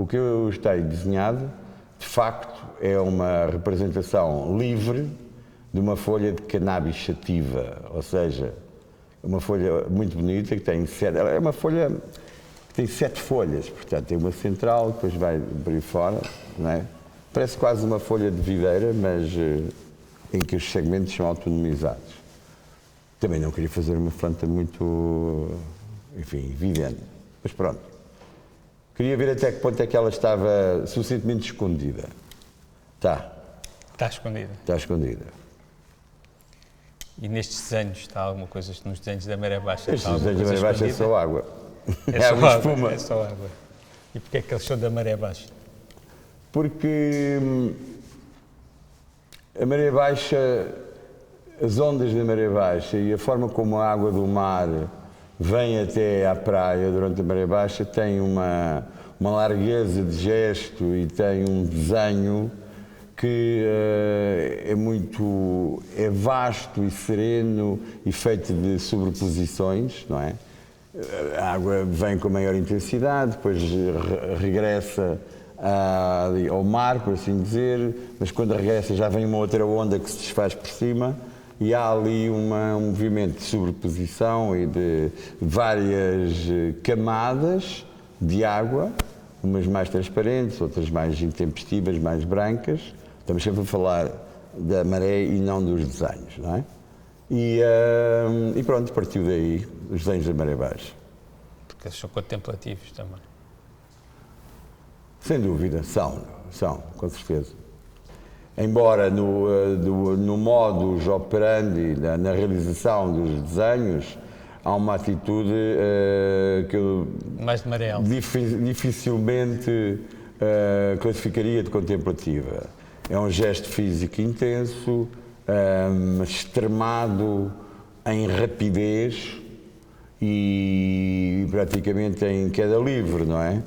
o que eu tenho desenhado, de facto, é uma representação livre de uma folha de cannabis sativa, ou seja, uma folha muito bonita que tem é uma folha que tem 7 folhas, portanto tem uma central, depois vai por aí fora, não é? Parece quase uma folha de videira, mas em que os segmentos são autonomizados. Também não queria fazer uma planta muito, enfim, evidente, mas pronto. Queria ver até que ponto é que ela estava suficientemente escondida. Está. Está escondida. Está escondida. E nestes desenhos está alguma coisa, nos desenhos da Maré Baixa? Estes desenhos da Maré Baixa é só água. É só água e água, espuma. é só água. E porquê é que eles são da Maré Baixa? Porque a maré baixa, as ondas da maré baixa e a forma como a água do mar vem até à praia durante a maré baixa tem uma largueza de gesto e tem um desenho que é vasto e sereno e feito de sobreposições, não é? A água vem com maior intensidade, depois regressa ao mar, por assim dizer, mas quando regressa já vem uma outra onda que se desfaz por cima e há ali um movimento de sobreposição e de várias camadas de água, umas mais transparentes, outras mais intempestivas, mais brancas. Estamos sempre a falar da maré e não dos desenhos, não é? E pronto, partiu daí os desenhos da Maré Baixa. Porque eles são contemplativos também. Sem dúvida, são, com certeza. Embora no modus operandi, na realização dos desenhos, há uma atitude que eu mais de maré alta. Dificilmente classificaria de contemplativa. É um gesto físico intenso, extremado em rapidez e praticamente em queda livre, não é?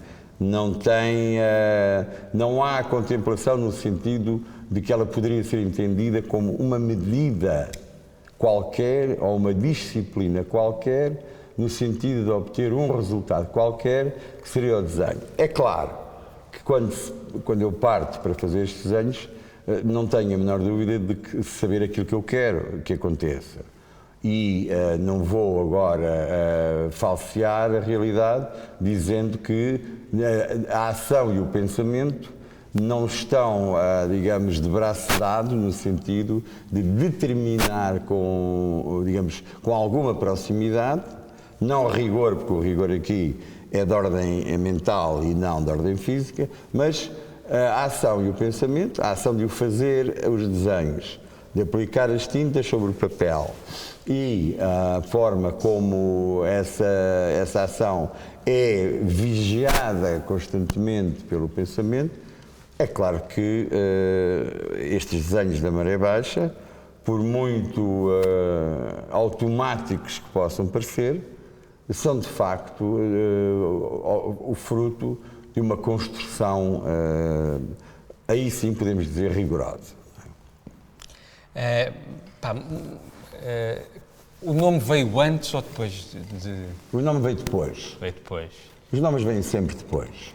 Não há contemplação no sentido de que ela poderia ser entendida como uma medida qualquer ou uma disciplina qualquer no sentido de obter um resultado qualquer que seria o desenho. É claro que quando eu parto para fazer estes desenhos não tenho a menor dúvida de saber aquilo que eu quero que aconteça. E não vou agora falsear a realidade dizendo que a ação e o pensamento não estão, digamos, de braço dado no sentido de determinar com alguma proximidade, não rigor, porque o rigor aqui é de ordem mental e não de ordem física, mas a ação e o pensamento, a ação de o fazer, os desenhos, de aplicar as tintas sobre o papel e a forma como essa ação é vigiada constantemente pelo pensamento, é claro que estes desenhos da Maré Baixa, por muito automáticos que possam parecer, são de facto o fruto de uma construção, aí sim podemos dizer, rigorosa. O nome veio antes ou depois de... O nome veio depois. Veio depois. Os nomes vêm sempre depois.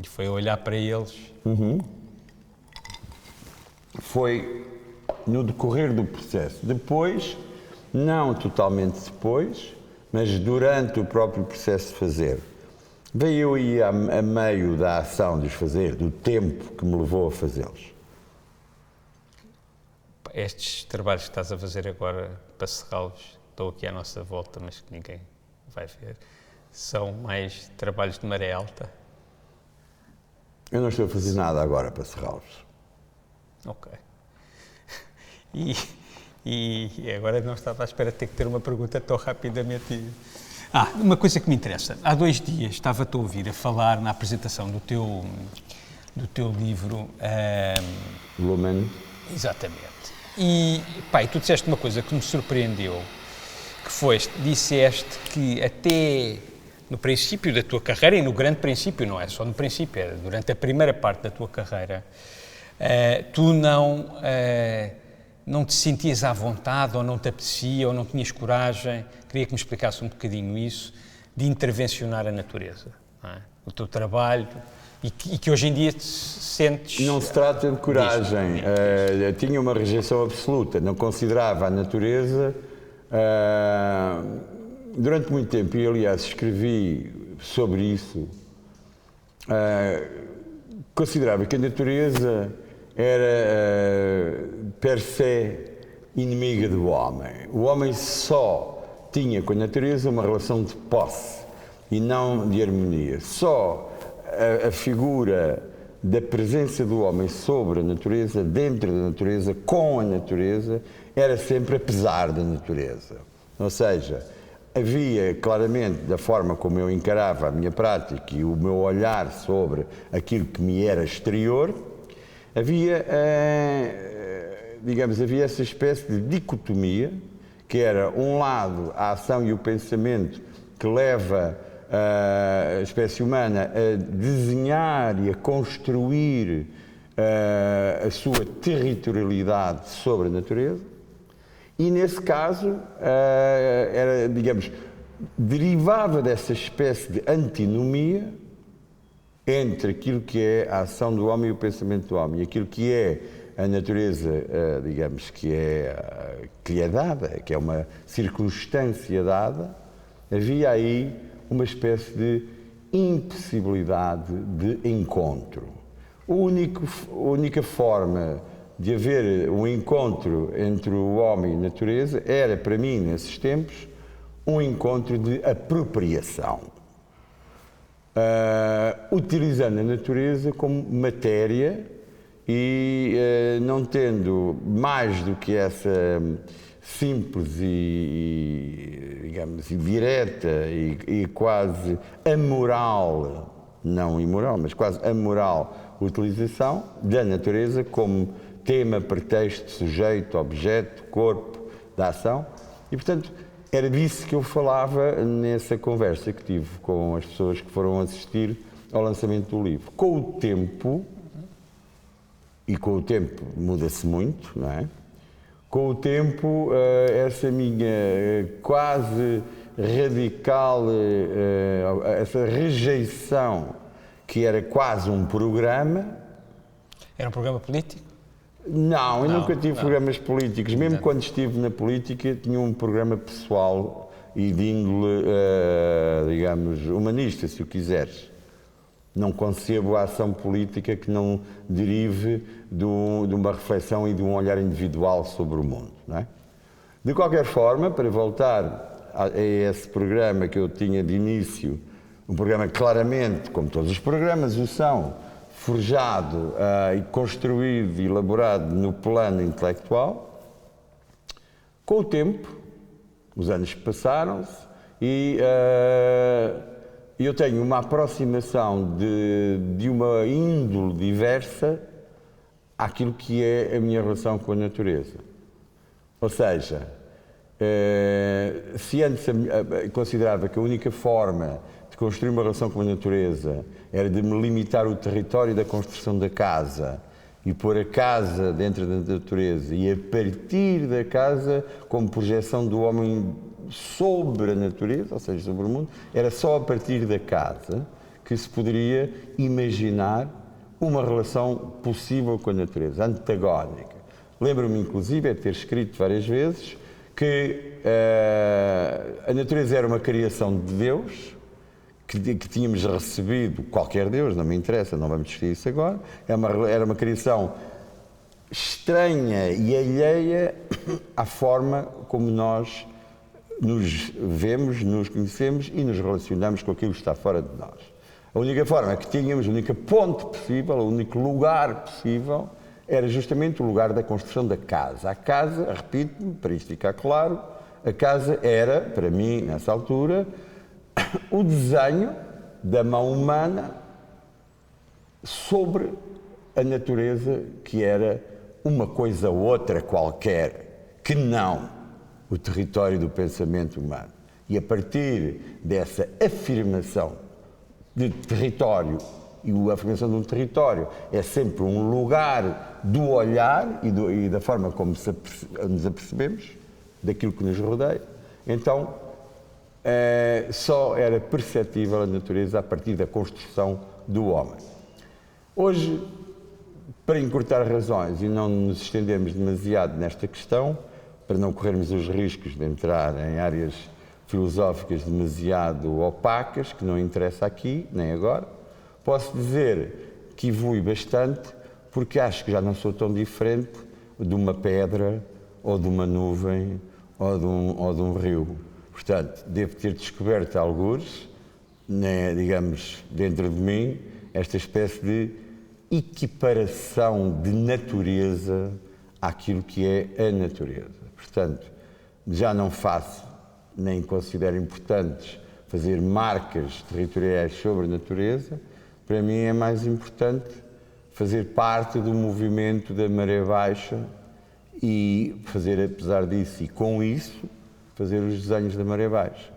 E foi olhar para eles. Foi no decorrer do processo. Depois, não totalmente depois, mas durante o próprio processo de fazer. Veio aí a meio da ação de os fazer, do tempo que me levou a fazê-los. Estes trabalhos que estás a fazer agora, para cerrá-los, estão aqui à nossa volta, mas que ninguém vai ver, são mais trabalhos de maré alta? Eu não estou a fazer nada agora para cerrá-los. Ok. E agora não estava à espera de ter que ter uma pergunta tão rapidamente. Uma coisa que me interessa. Há 2 dias estava-te a ouvir a falar na apresentação do teu livro. Lumen. Exatamente. E tu disseste uma coisa que me surpreendeu, que disseste que até no princípio da tua carreira, e no grande princípio, não é só no princípio, é durante a primeira parte da tua carreira, tu não te sentias à vontade, ou não te apetecia, ou não tinhas coragem, queria que me explicasse um bocadinho isso, de intervencionar a natureza. Não é? O teu trabalho e que hoje em dia sentes... Não se trata de coragem. Tinha uma rejeição absoluta. Não considerava a natureza... durante muito tempo, e aliás escrevi sobre isso, considerava que a natureza era per se inimiga do homem. O homem só tinha com a natureza uma relação de posse e não de harmonia. Só a figura da presença do homem sobre a natureza, dentro da natureza, com a natureza, era sempre apesar da natureza. Ou seja, havia claramente, da forma como eu encarava a minha prática e o meu olhar sobre aquilo que me era exterior, havia, havia essa espécie de dicotomia, que era, um lado, a ação e o pensamento que leva a espécie humana a desenhar e a construir a sua territorialidade sobre a natureza, e nesse caso era, derivava dessa espécie de antinomia entre aquilo que é a ação do homem e o pensamento do homem, e aquilo que é a natureza, que lhe é dada, que é uma circunstância dada. Havia aí uma espécie de impossibilidade de encontro. A única forma de haver um encontro entre o homem e a natureza era, para mim, nesses tempos, um encontro de apropriação, utilizando a natureza como matéria e não tendo mais do que essa simples e direta e quase amoral, não imoral, mas quase amoral utilização da natureza como tema, pretexto, sujeito, objeto, corpo da ação. E, portanto, era disso que eu falava nessa conversa que tive com as pessoas que foram assistir ao lançamento do livro. Com o tempo, e com o tempo muda-se muito, não é? Com o tempo, essa minha quase radical, essa rejeição, que era quase um programa... Era um programa político? Não, eu nunca tive programas políticos. Mesmo quando estive na política, tinha um programa pessoal e de índole, humanista, se o quiseres. Não concebo a ação política que não derive de uma reflexão e de um olhar individual sobre o mundo, não é? De qualquer forma, para voltar a esse programa que eu tinha de início, um programa claramente, como todos os programas o são, forjado e construído e elaborado no plano intelectual, com o tempo, os anos passaram-se e eu tenho uma aproximação de uma índole diversa àquilo que é a minha relação com a natureza. Ou seja, se antes considerava que a única forma de construir uma relação com a natureza era de me limitar o território da construção da casa e pôr a casa dentro da natureza e a partir da casa como projeção do homem sobre a natureza, ou seja, sobre o mundo, era só a partir da casa que se poderia imaginar uma relação possível com a natureza, antagónica. Lembro-me, inclusive, de ter escrito várias vezes que a natureza era uma criação de Deus, que tínhamos recebido, qualquer Deus, não me interessa, não vamos discutir isso agora, era uma criação estranha e alheia à forma como nós nos vemos, nos conhecemos e nos relacionamos com aquilo que está fora de nós. A única forma que tínhamos, a única ponte possível, o único lugar possível, era justamente o lugar da construção da casa. A casa, repito-me, para isto ficar claro, a casa era, para mim, nessa altura, o desenho da mão humana sobre a natureza, que era uma coisa ou outra qualquer, que não o território do pensamento humano. E a partir dessa afirmação de território, e a afirmação de um território é sempre um lugar do olhar e da forma como nos apercebemos daquilo que nos rodeia, então só era perceptível a natureza a partir da construção do homem. Hoje, para encurtar razões e não nos estendermos demasiado nesta questão, para não corrermos os riscos de entrar em áreas filosóficas demasiado opacas, que não interessa aqui, nem agora, posso dizer que evolui bastante, porque acho que já não sou tão diferente de uma pedra, ou de uma nuvem, ou de um rio. Portanto, devo ter descoberto algures, né, digamos, dentro de mim, esta espécie de equiparação de natureza àquilo que é a natureza. Portanto, já não faço, nem considero importantes fazer marcas territoriais sobre a natureza. Para mim é mais importante fazer parte do movimento da maré baixa e fazer, apesar disso e com isso, fazer os desenhos da maré baixa.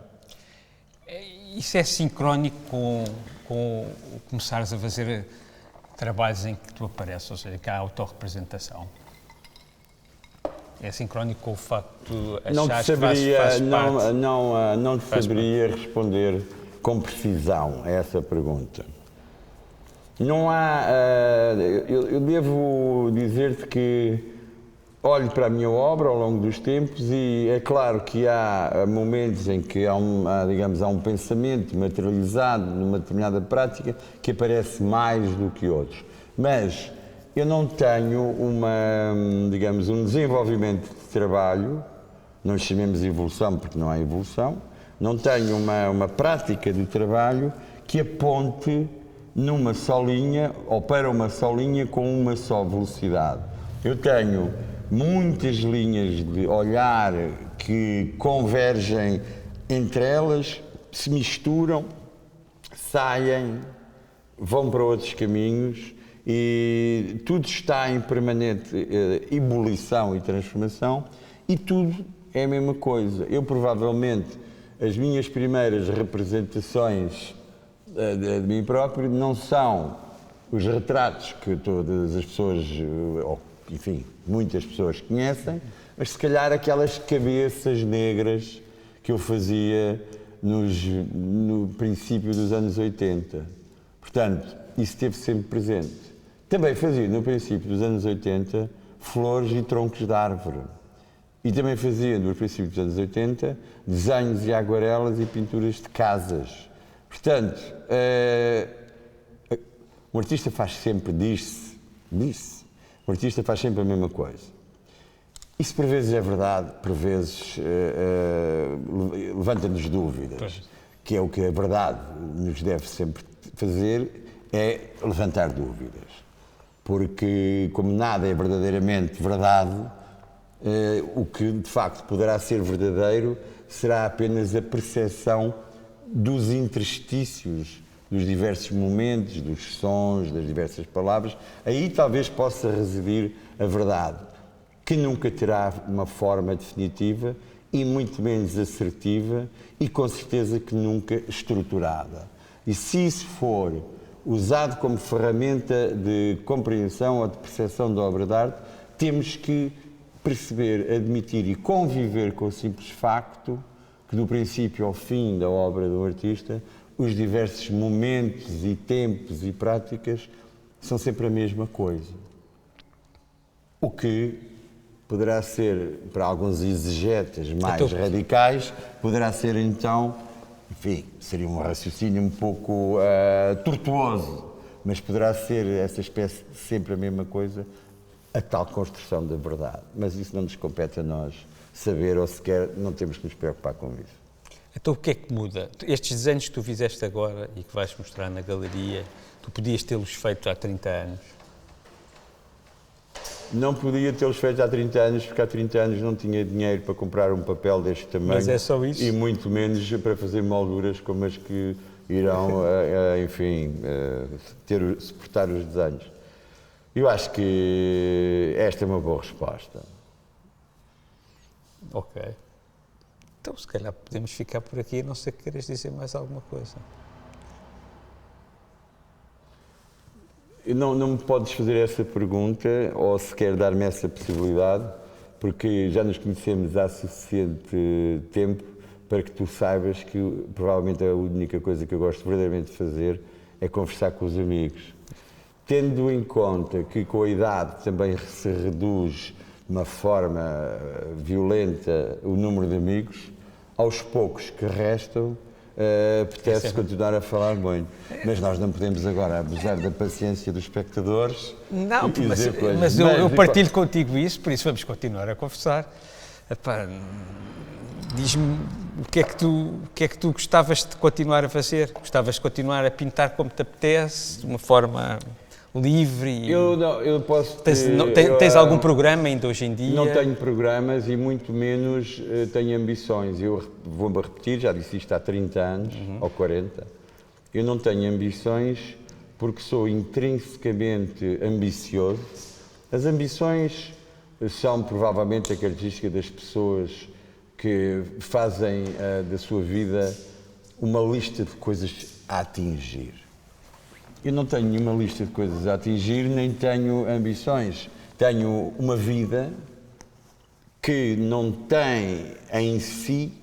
Isso é sincrónico com começares a fazer trabalhos em que tu apareces, ou seja, que há autorrepresentação? É sincrónico com o facto de achares que fazes parte? Não saberia responder com precisão a essa pergunta. Não há... eu devo dizer-te que olho para a minha obra ao longo dos tempos e é claro que há momentos em que há um pensamento materializado numa determinada prática que aparece mais do que outros. Mas eu não tenho um desenvolvimento de trabalho, não chamemos evolução porque não há evolução, não tenho uma prática de trabalho que aponte numa só linha ou para uma só linha com uma só velocidade. Eu tenho muitas linhas de olhar que convergem entre elas, se misturam, saem, vão para outros caminhos e tudo está em permanente ebulição e transformação e tudo é a mesma coisa. Eu provavelmente, as minhas primeiras representações de mim próprio não são os retratos que todas as pessoas, enfim, muitas pessoas conhecem, mas se calhar aquelas cabeças negras que eu fazia no princípio dos anos 80. Portanto, isso esteve sempre presente. Também fazia, no princípio dos anos 80, flores e troncos de árvore. E também fazia, no princípio dos anos 80, desenhos e aguarelas e pinturas de casas. Portanto, o artista faz sempre disse. O artista faz sempre a mesma coisa. Isso por vezes é verdade, por vezes levanta-nos dúvidas. Pois. Que é o que a verdade nos deve sempre fazer, é levantar dúvidas. Porque, como nada é verdadeiramente verdade, o que de facto poderá ser verdadeiro será apenas a percepção dos interstícios, dos diversos momentos, dos sons, das diversas palavras. Aí talvez possa residir a verdade, que nunca terá uma forma definitiva e muito menos assertiva e com certeza que nunca estruturada. E se isso for usado como ferramenta de compreensão ou de percepção da obra de arte, temos que perceber, admitir e conviver com o simples facto que do princípio ao fim da obra do artista, os diversos momentos e tempos e práticas são sempre a mesma coisa. O que poderá ser, para alguns exegetas mais radicais, poderá ser então, enfim, seria um raciocínio um pouco tortuoso, mas poderá ser essa espécie de sempre a mesma coisa, a tal construção da verdade. Mas isso não nos compete a nós saber, ou sequer não temos que nos preocupar com isso. Então o que é que muda? Estes desenhos que tu fizeste agora e que vais mostrar na galeria, tu podias tê-los feito há 30 anos? Não podia tê-los feito há 30 anos, porque há 30 anos não tinha dinheiro para comprar um papel deste tamanho. Mas é só isso? E muito menos para fazer molduras como as que irão, enfim, suportar os desenhos. Eu acho que esta é uma boa resposta. Ok. Então, se calhar podemos ficar por aqui, a não ser que queiras dizer mais alguma coisa. Não me podes fazer essa pergunta, ou sequer dar-me essa possibilidade, porque já nos conhecemos há suficiente tempo para que tu saibas que provavelmente a única coisa que eu gosto verdadeiramente de fazer é conversar com os amigos. tendo em conta que com a idade também se reduz de uma forma violenta o número de amigos, aos poucos que restam, apetece continuar a falar muito. Mas nós não podemos agora abusar da paciência dos espectadores. Não, e dizer coisas. mas eu partilho contigo isso, por isso vamos continuar a conversar. Epá, diz-me o que é que tu gostavas de continuar a fazer? Gostavas de continuar a pintar como te apetece, de uma forma livre? Eu posso tens algum programa ainda hoje em dia? Não tenho programas e muito menos tenho ambições. Eu vou-me repetir, já disse isto há 30 anos ou 40. Eu não tenho ambições porque sou intrinsecamente ambicioso. As ambições são provavelmente a característica das pessoas que fazem da sua vida uma lista de coisas a atingir. Eu não tenho nenhuma lista de coisas a atingir, nem tenho ambições. Tenho uma vida que não tem em si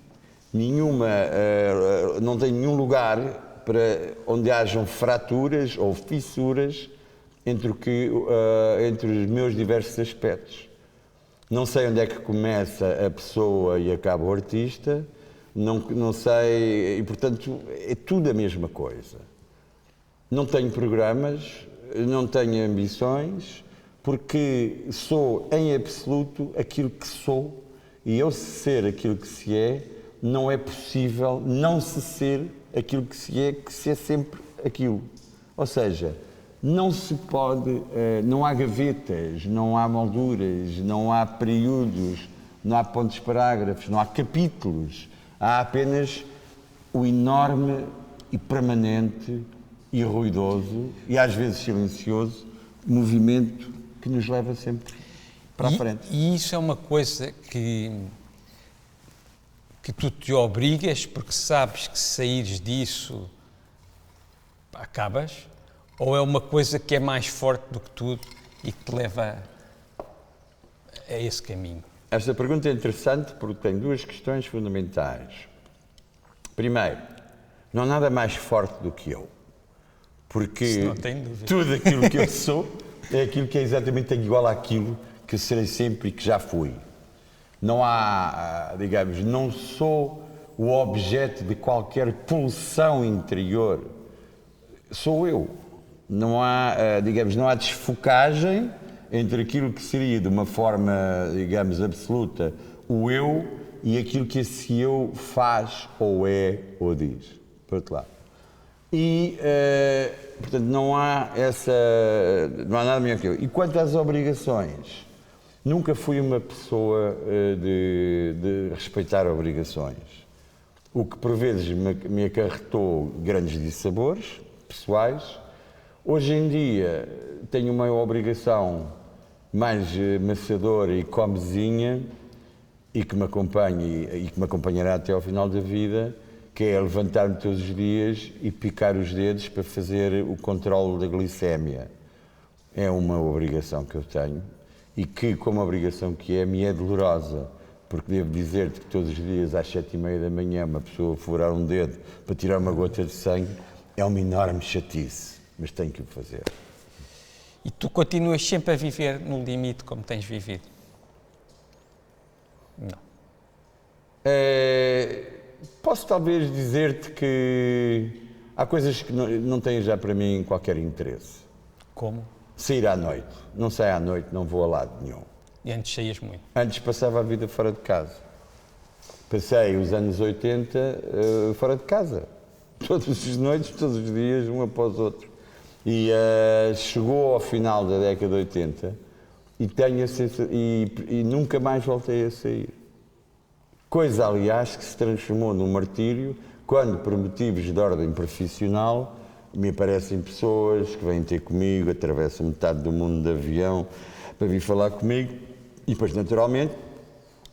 não tem nenhum lugar para onde hajam fraturas ou fissuras entre os meus diversos aspectos. Não sei onde é que começa a pessoa e acaba o artista, não sei, e portanto é tudo a mesma coisa. Não tenho programas, não tenho ambições, porque sou em absoluto aquilo que sou, e eu ser aquilo que se é, não é possível não se ser aquilo que se é sempre aquilo. Ou seja, não se pode, não há gavetas, não há molduras, não há períodos, não há pontos parágrafos, não há capítulos. Há apenas o enorme e permanente e ruidoso e às vezes silencioso movimento que nos leva sempre para a frente. E isso é uma coisa que tu te obrigas porque sabes que se saíres disso acabas? Ou é uma coisa que é mais forte do que tudo e que te leva a esse caminho? Esta pergunta é interessante porque tem duas questões fundamentais. Primeiro, não há nada mais forte do que eu. Porque tudo aquilo que eu sou é aquilo que é exatamente igual àquilo que serei sempre e que já fui. Não há, digamos, não sou o objeto de qualquer pulsão interior. Sou eu. Não há, digamos, não há desfocagem entre aquilo que seria de uma forma, digamos, absoluta o eu e aquilo que esse eu faz ou é ou diz. Por outro lado. E, portanto, não há nada melhor que eu. E quanto às obrigações, nunca fui uma pessoa de respeitar obrigações. O que por vezes me acarretou grandes dissabores pessoais. Hoje em dia tenho uma obrigação mais maçadora e comezinha e que me acompanha e que me acompanhará até ao final da vida, que é levantar-me todos os dias e picar os dedos para fazer o controle da glicémia. É uma obrigação que eu tenho e que, como obrigação que é, me é dolorosa, porque devo dizer-te que todos os dias às 7h30 da manhã uma pessoa furar um dedo para tirar uma gota de sangue é uma enorme chatice, mas tenho que o fazer. E tu continuas sempre a viver no limite como tens vivido? Não. Posso talvez dizer-te que há coisas que não têm já para mim qualquer interesse. Como? Sair à noite. Não saio à noite, não vou a lado nenhum. E antes saías muito? Antes passava a vida fora de casa. Passei os anos 80 fora de casa. Todas as noites, todos os dias, um após o outro. E chegou ao final da década de 80 e, e nunca mais voltei a sair. Coisa, aliás, que se transformou num martírio quando, por motivos de ordem profissional, me aparecem pessoas que vêm ter comigo, atravessam metade do mundo de avião para vir falar comigo e depois, naturalmente,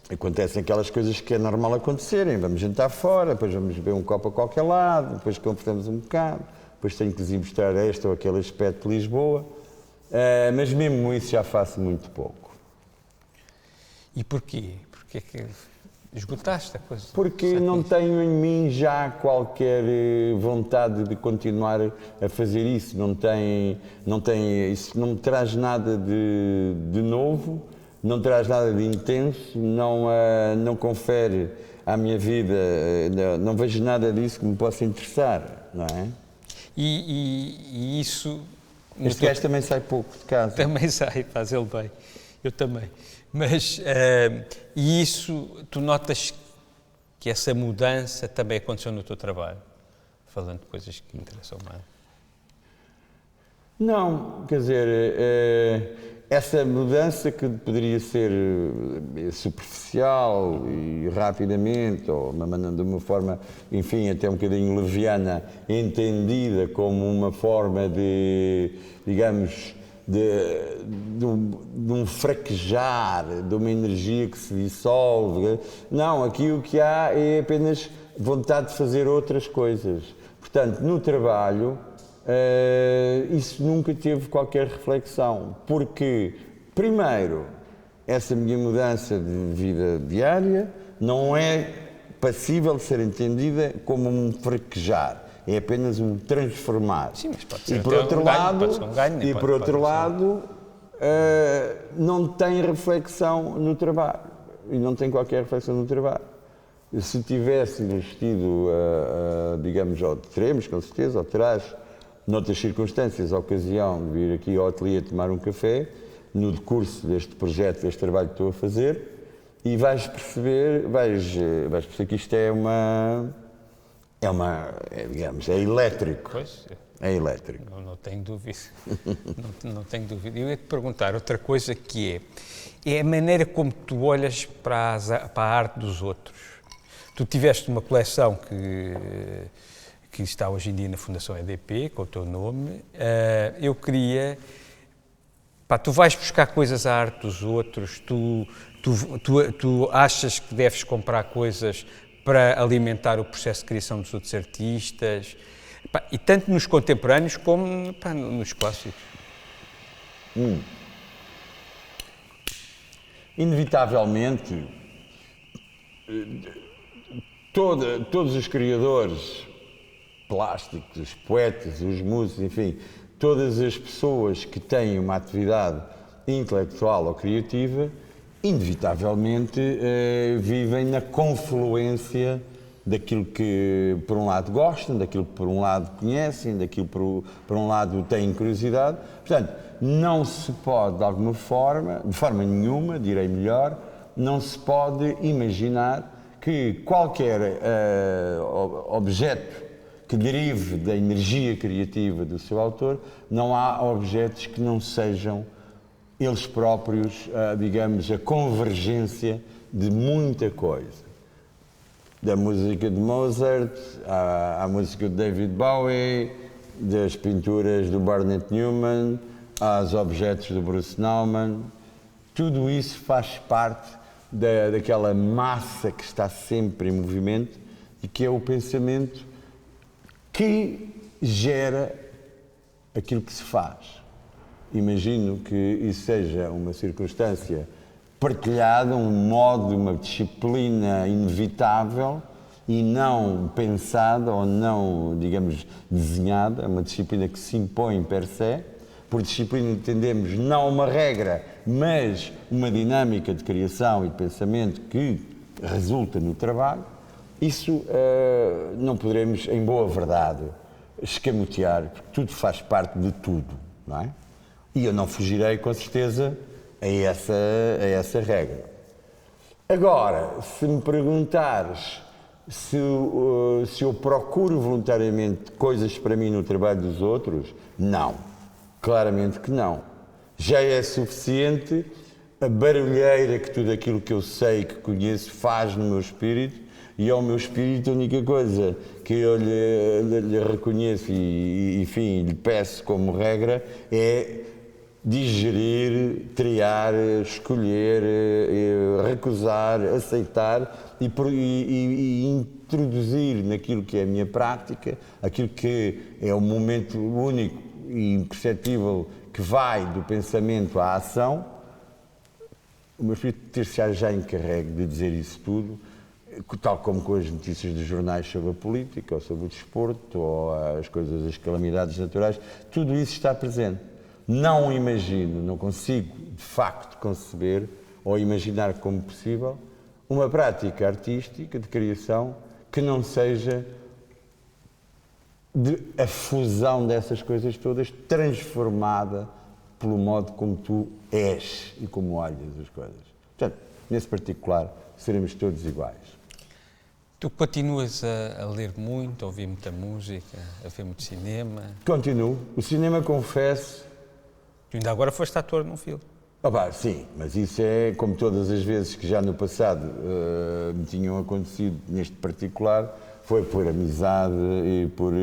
acontecem aquelas coisas que é normal acontecerem. Vamos jantar fora, depois vamos beber um copo a qualquer lado, depois conversamos um bocado, depois tenho que lhes mostrar este ou aquele aspecto de Lisboa, mas mesmo isso já faço muito pouco. E porquê? Porquê que Esgotaste a coisa. Porque não tenho em mim já qualquer vontade de continuar a fazer isso. Isso não me traz nada de novo, não traz nada de intenso, não confere à minha vida, não vejo nada disso que me possa interessar, não é? E isso... Este gajo também sai pouco de casa. Também sai, faz ele bem. Eu também. Mas, e isso, tu notas que essa mudança também aconteceu no teu trabalho? Falando de coisas que me interessam mais. Não, quer dizer, essa mudança que poderia ser superficial e rapidamente, ou de uma forma, enfim, até um bocadinho leviana, entendida como uma forma de, digamos, de um fraquejar, de uma energia que se dissolve. Não, aqui o que há é apenas vontade de fazer outras coisas. Portanto, no trabalho, isso nunca teve qualquer reflexão, porque, primeiro, essa minha mudança de vida diária não é passível de ser entendida como um fraquejar. É apenas um transformar. Sim, mas pode ser e por outro lado, ganho, não tem reflexão no trabalho. E não tem qualquer reflexão no trabalho. Se tivéssemos tido, digamos, ou teremos com certeza, ou terás, noutras circunstâncias, a ocasião de vir aqui ao ateliê tomar um café, no decurso deste projeto, deste trabalho que estou a fazer, e vais perceber que isto digamos, é elétrico. Pois, é elétrico. Não tenho dúvida. não tenho dúvida. Eu ia te perguntar outra coisa que é a maneira como tu olhas para a arte dos outros. Tu tiveste uma coleção que está hoje em dia na Fundação EDP, com o teu nome. Eu queria... tu vais buscar coisas à arte dos outros, tu achas que deves comprar coisas para alimentar o processo de criação dos outros artistas, e tanto nos contemporâneos como nos clássicos. Inevitavelmente, todos os criadores plásticos, os poetas, os músicos, enfim, todas as pessoas que têm uma atividade intelectual ou criativa, inevitavelmente vivem na confluência daquilo que, por um lado, gostam, daquilo que, por um lado, conhecem, daquilo que, por um lado, têm curiosidade. Portanto, não se pode, de alguma forma, de forma nenhuma, direi melhor, não se pode imaginar que qualquer objeto que derive da energia criativa do seu autor, não há objetos que não sejam eles próprios, digamos, a convergência de muita coisa. Da música de Mozart, à música de David Bowie, das pinturas do Barnett Newman, aos objetos do Bruce Nauman. Tudo isso faz parte daquela massa que está sempre em movimento e que é o pensamento que gera aquilo que se faz. Imagino que isso seja uma circunstância partilhada, um modo, uma disciplina inevitável e não pensada ou não, digamos, desenhada, uma disciplina que se impõe per se. Por disciplina entendemos não uma regra, mas uma dinâmica de criação e de pensamento que resulta no trabalho. Isso não poderemos, em boa verdade, escamotear, porque tudo faz parte de tudo, não é? E eu não fugirei, com certeza, a essa regra. Agora, se me perguntares se eu procuro voluntariamente coisas para mim no trabalho dos outros, não. Claramente que não. Já é suficiente a barulheira que tudo aquilo que eu sei, que conheço, faz no meu espírito, e ao meu espírito a única coisa que eu lhe reconheço e, enfim, lhe peço como regra é digerir, triar, escolher, recusar, aceitar e introduzir naquilo que é a minha prática, aquilo que é o momento único e imperceptível que vai do pensamento à ação. O meu espírito terciário já encarregue de dizer isso tudo tal como com as notícias dos jornais sobre a política, ou sobre o desporto, ou as coisas, as calamidades naturais, tudo isso está presente. Não imagino, não consigo de facto conceber ou imaginar como possível uma prática artística de criação que não seja a fusão dessas coisas todas transformada pelo modo como tu és e como olhas as coisas. Portanto, nesse particular, seremos todos iguais. Tu continuas a ler muito, a ouvir muita música, a ver muito cinema. Continuo. O cinema, confesso... Tu ainda agora foste ator num filme. Sim, mas isso é como todas as vezes que já no passado me tinham acontecido neste particular, foi por amizade e por,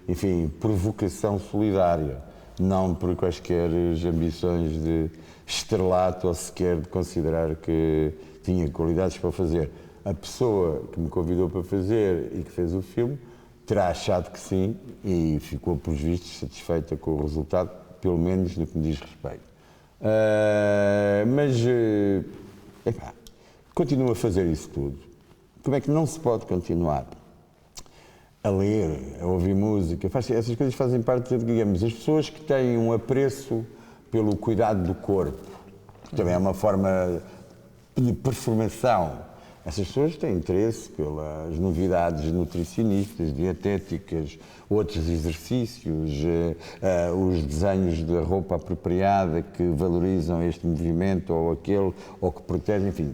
enfim, por vocação solidária, não por quaisquer ambições de estrelato ou sequer de considerar que tinha qualidades para fazer. A pessoa que me convidou para fazer e que fez o filme terá achado que sim e ficou, por vistos, satisfeita com o resultado, pelo menos no que me diz respeito. Continuo a fazer isso tudo. Como é que não se pode continuar a ler, a ouvir música? Essas coisas fazem parte, digamos, as pessoas que têm um apreço pelo cuidado do corpo, que também é uma forma de performação. Essas pessoas têm interesse pelas novidades nutricionistas, dietéticas, outros exercícios, os desenhos da roupa apropriada que valorizam este movimento ou aquele, ou que protegem, enfim,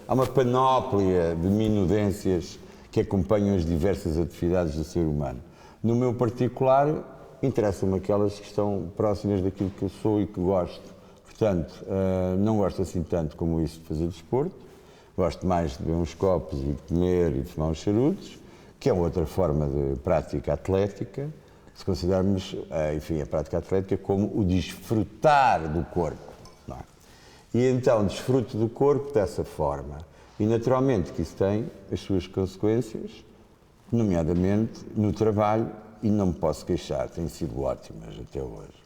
há uma panóplia de minudências que acompanham as diversas atividades do ser humano. No meu particular, interessam-me aquelas que estão próximas daquilo que eu sou e que gosto. Portanto, não gosto assim tanto como isso de fazer desporto. Gosto mais de beber uns copos e de comer e de fumar uns charutos, que é outra forma de prática atlética, se considerarmos, enfim, a prática atlética como o desfrutar do corpo. Não é? E então desfruto do corpo dessa forma. E naturalmente que isso tem as suas consequências, nomeadamente no trabalho, e não me posso queixar, têm sido ótimas até hoje.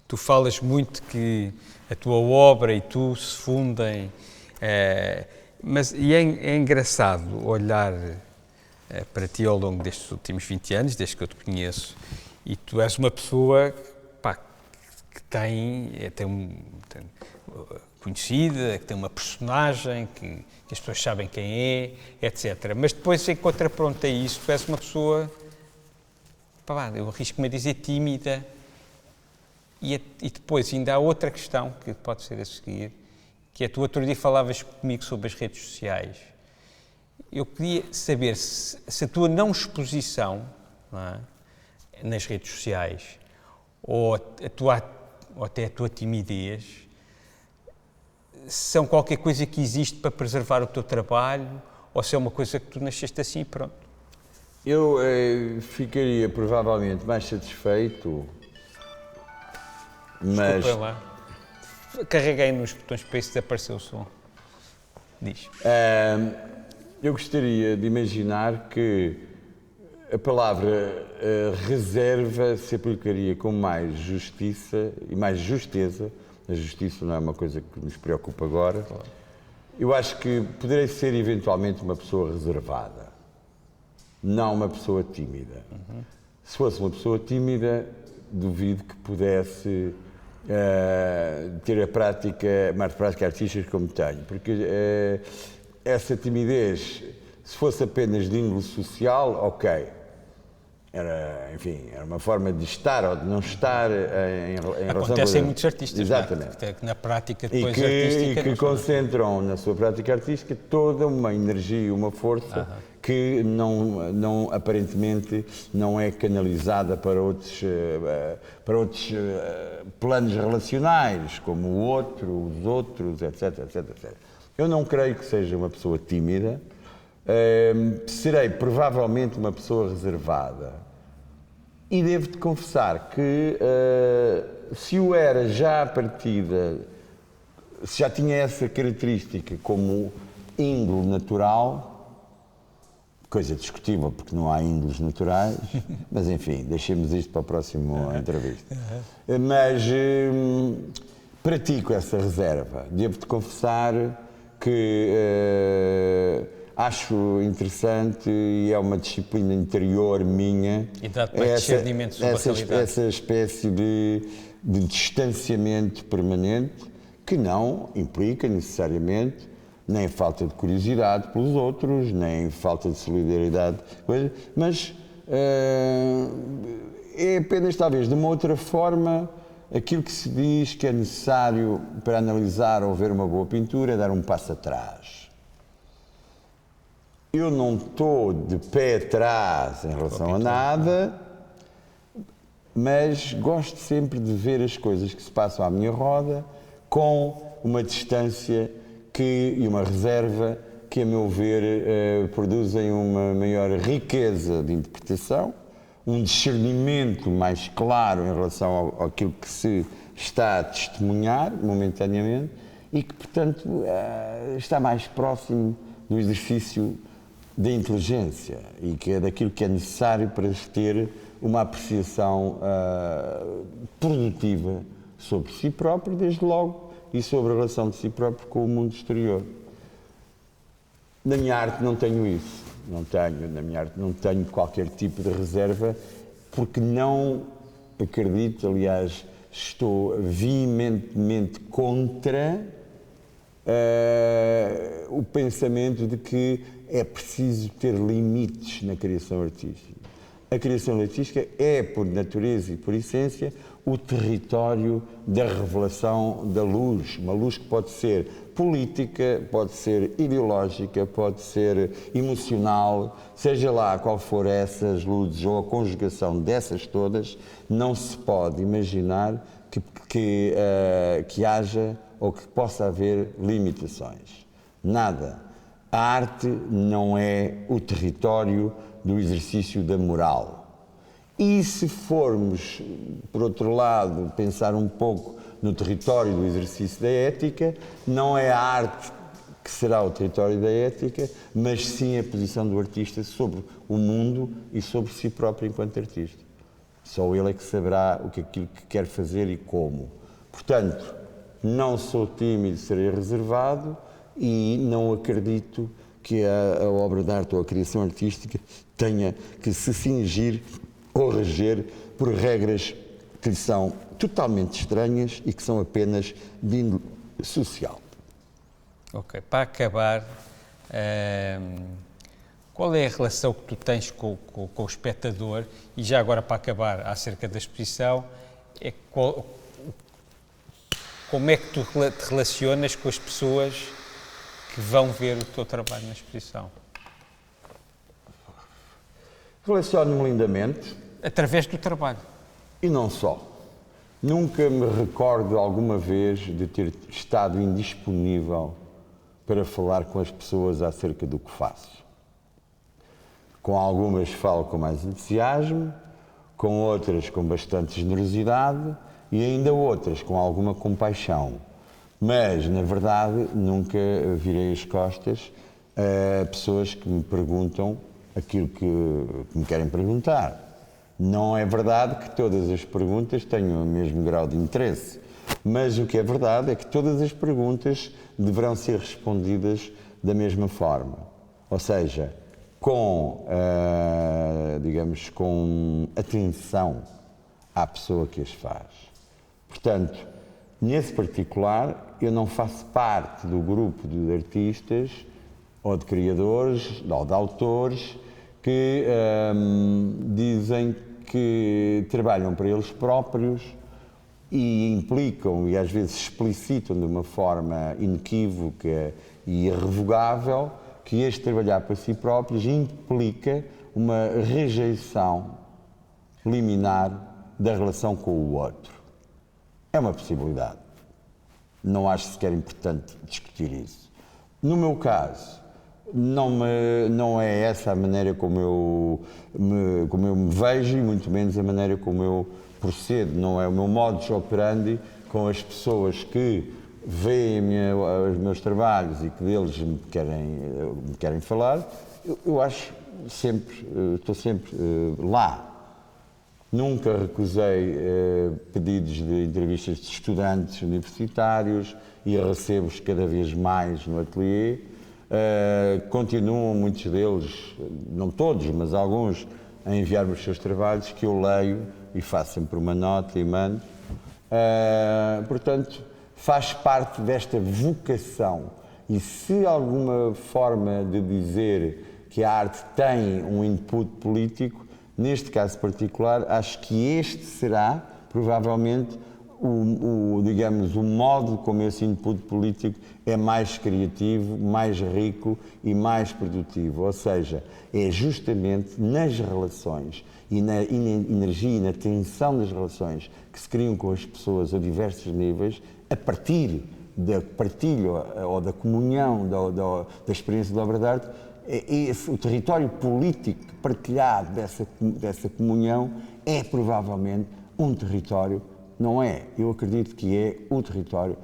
Tu falas muito que a tua obra e tu se fundem, mas é engraçado olhar para ti ao longo destes últimos 20 anos, desde que eu te conheço, e tu és uma pessoa que tem conhecida, que tem uma personagem, que as pessoas sabem quem é, etc. Mas depois, em contraponto a isso, tu és uma pessoa, eu arrisco-me a dizer, tímida. E depois ainda há outra questão que pode ser a seguir, que é, tu outro dia falavas comigo sobre as redes sociais. Eu queria saber se a tua não exposição, não é, nas redes sociais, ou até a tua timidez, são qualquer coisa que existe para preservar o teu trabalho, ou se é uma coisa que tu nasceste assim e pronto. Eu ficaria provavelmente mais satisfeito. Mas... Desculpa lá. Carreguei nos botões para isso desaparecer o som. Diz. Eu gostaria de imaginar que a palavra reserva se aplicaria com mais justiça e mais justeza. A justiça não é uma coisa que nos preocupa agora. Claro. Eu acho que poderei ser eventualmente uma pessoa reservada, não uma pessoa tímida. Uhum. Se fosse uma pessoa tímida, duvido que pudesse ter mais prática artística como tenho, porque essa timidez, se fosse apenas de índole social, ok, era uma forma de estar ou de não estar em relação... Acontece em muitos artistas. Exatamente. Que na prática depois artística... E que concentram na sua prática artística toda uma energia, uma força que não aparentemente não é canalizada para outros planos relacionais, como o outro, os outros, etc, etc, etc. Eu não creio que seja uma pessoa tímida, serei provavelmente uma pessoa reservada. E devo-te confessar que se o era já à partida, se já tinha essa característica como índole natural, coisa discutível porque não há índoles naturais, mas enfim, deixemos isto para a próxima entrevista. Mas pratico essa reserva. Devo-te confessar que acho interessante e é uma disciplina interior minha. E dá-te mais discernimento sobre a realidade. Essa espécie de distanciamento permanente que não implica necessariamente nem falta de curiosidade pelos outros, nem falta de solidariedade, mas é apenas, talvez, de uma outra forma, aquilo que se diz que é necessário para analisar ou ver uma boa pintura é dar um passo atrás. Eu não estou de pé atrás em relação a nada, mas gosto sempre de ver as coisas que se passam à minha roda com uma distância e uma reserva que, a meu ver, produzem uma maior riqueza de interpretação, um discernimento mais claro em relação àquilo que se está a testemunhar momentaneamente e que, portanto, está mais próximo do exercício da inteligência e que é daquilo que é necessário para ter uma apreciação produtiva sobre si próprio, desde logo, e sobre a relação de si próprio com o mundo exterior. Na minha arte não tenho isso. Na minha arte não tenho qualquer tipo de reserva, porque não acredito, aliás, estou veementemente contra o pensamento de que é preciso ter limites na criação artística. A criação artística é, por natureza e por essência, o território da revelação da luz. Uma luz que pode ser política, pode ser ideológica, pode ser emocional, seja lá qual for essas luzes ou a conjugação dessas todas, não se pode imaginar que haja ou que possa haver limitações. Nada. A arte não é o território do exercício da moral. E se formos, por outro lado, pensar um pouco no território do exercício da ética, não é a arte que será o território da ética, mas sim a posição do artista sobre o mundo e sobre si próprio enquanto artista. Só ele é que saberá aquilo que quer fazer e como. Portanto, não sou tímido, serei reservado e não acredito que a obra de arte ou a criação artística tenha que se cingir ou reger por regras que lhe são totalmente estranhas e que são apenas de índole social. Ok, para acabar, qual é a relação que tu tens com o espectador? E já agora, para acabar, acerca da exposição, como é que tu te relacionas com as pessoas que vão ver o teu trabalho na exposição? Relaciono-me lindamente. Através do trabalho. E não só. Nunca me recordo alguma vez de ter estado indisponível para falar com as pessoas acerca do que faço. Com algumas falo com mais entusiasmo, com outras com bastante generosidade e ainda outras com alguma compaixão. Mas, na verdade, nunca virei as costas a pessoas que me perguntam aquilo que me querem perguntar. Não é verdade que todas as perguntas tenham o mesmo grau de interesse, mas o que é verdade é que todas as perguntas deverão ser respondidas da mesma forma. Ou seja, com atenção à pessoa que as faz. Portanto, nesse particular, eu não faço parte do grupo de artistas ou de criadores ou de autores que dizem que trabalham para eles próprios e implicam e às vezes explicitam de uma forma inequívoca e irrevogável que este trabalhar para si próprios implica uma rejeição liminar da relação com o outro. É uma possibilidade. Não acho sequer importante discutir isso. No meu caso, não é essa a maneira como eu me vejo e muito menos a maneira como eu procedo. Não é o meu modus operandi com as pessoas que veem os meus trabalhos e que deles me querem falar. Eu acho sempre, estou sempre lá. Nunca recusei pedidos de entrevistas de estudantes universitários e recebo-os cada vez mais no ateliê. Continuam muitos deles, não todos, mas alguns, a enviar-me os seus trabalhos, que eu leio e faço sempre uma nota e mando. Portanto, faz parte desta vocação. E se alguma forma de dizer que a arte tem um input político, neste caso particular, acho que este será, provavelmente, digamos, o modo como esse input político é mais criativo, mais rico e mais produtivo. Ou seja, é justamente nas relações e na energia e na tensão das relações que se criam com as pessoas a diversos níveis, a partir da partilha ou da comunhão da experiência da obra de arte, o território político partilhado dessa comunhão é provavelmente um território, não é? Eu acredito que é o território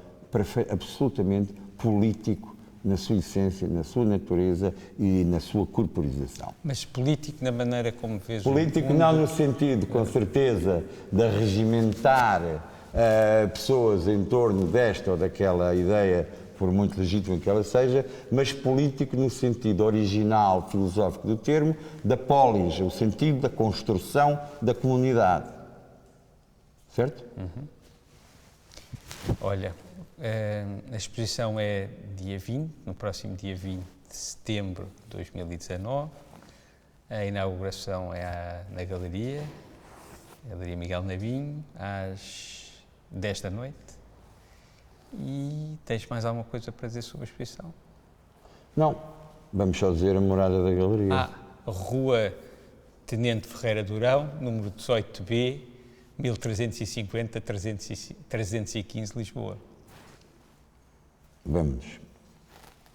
absolutamente político na sua essência, na sua natureza e na sua corporização. Mas político na maneira como vês político não no sentido, com certeza, de regimentar pessoas em torno desta ou daquela ideia, por muito legítima que ela seja, mas político no sentido original, filosófico do termo, da polis, o sentido da construção da comunidade. Certo? Uhum. Olha, a exposição é dia 20, no próximo dia 20 de setembro de 2019. A inauguração é na Galeria Miguel Navinho, às 10 da noite. E tens mais alguma coisa para dizer sobre a exposição? Não, vamos só dizer a morada da Galeria. Rua Tenente Ferreira Durão, número 18B, 1350-315, Lisboa. Vamos.